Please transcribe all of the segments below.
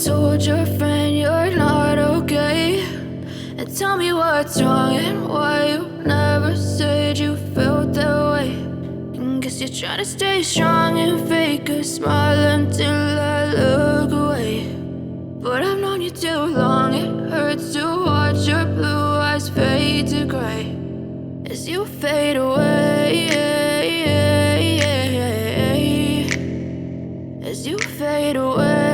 told your friend you're not okay, and tell me what's wrong and why you never said you felt that way. And guess you're trying to stay strong and fake a smile until I look away. But I've known you too long, it hurts to watch your blue eyes fade to gray as you fade away, as you fade away.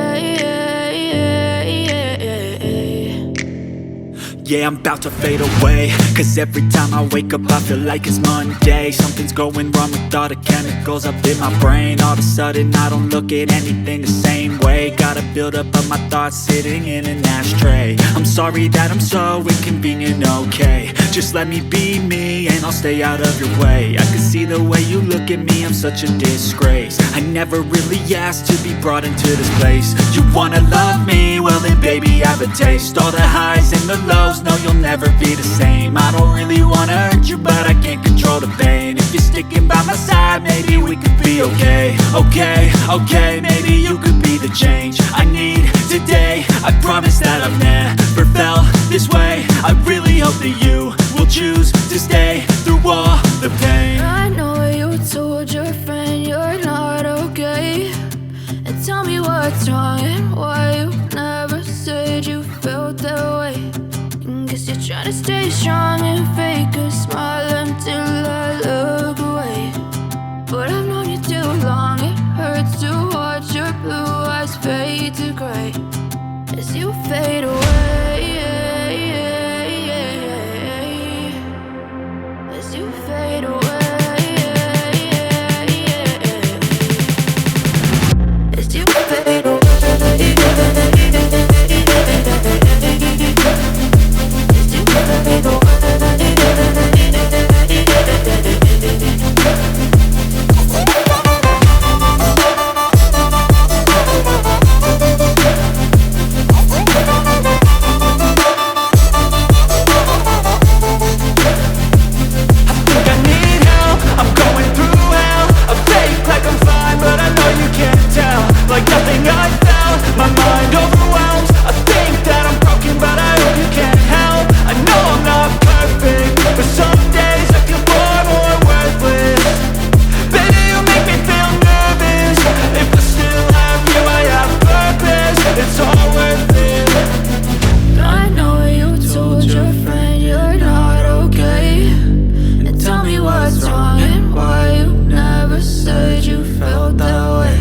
Yeah, I'm about to fade away, cause every time I wake up I feel like it's Monday. Something's going wrong with all the chemicals up in my brain. All of a sudden I don't look at anything the same way. Gotta build up of my thoughts sitting in an ashtray. I'm sorry that I'm so inconvenient, okay. Just let me be me and I'll stay out of your way. I can see the way you look at me, I'm such a disgrace. I never really asked to be brought into this place. You wanna love me? Well then baby I have a taste. All the highs and the lows, no you'll never be the same. I don't really wanna hurt you but I can't control the pain. If you're sticking by my side maybe we could be okay. Okay, maybe you could be the change I need today. I promise that I've never felt this way. I really hope that you will choose to stay through all the pain. I know you told your friend you're not okay, and tell me what's wrong and why you never said you felt that way. And guess you're trying to stay strong and fake a smile until I look away. But I've known you too long, it hurts to watch your blue eyes fade to gray as you fade away, as you fade away, as you fade away. Like nothing I felt, my mind overwhelmed. I think that I'm broken but I hope you can't help. I know I'm not perfect, but some days I feel far more worthless. Baby, you make me feel nervous. If I still have you, I have purpose. It's all worth it. I know you told your friend you're not okay, and tell me what's wrong and why you never said you felt that way.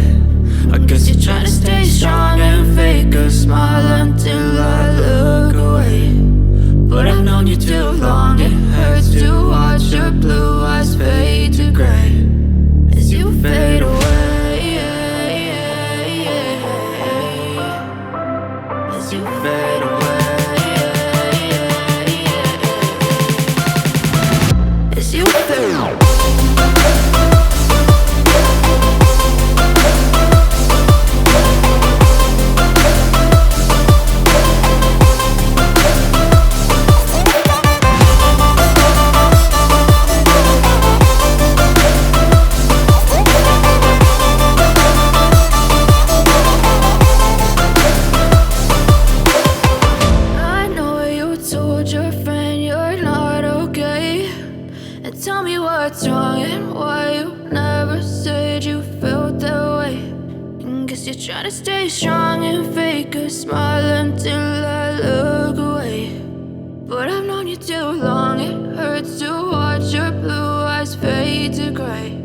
I guess you're trying to stay strong and fake a smile until I look away. But I've known you too long, it hurts to watch your blue eyes fade to gray as you fade away, as you fade away, as you fade away. Tell me what's wrong and why you never said you felt that way. And guess you're trying to stay strong and fake a smile until I look away. But I've known you too long, it hurts to watch your blue eyes fade to gray.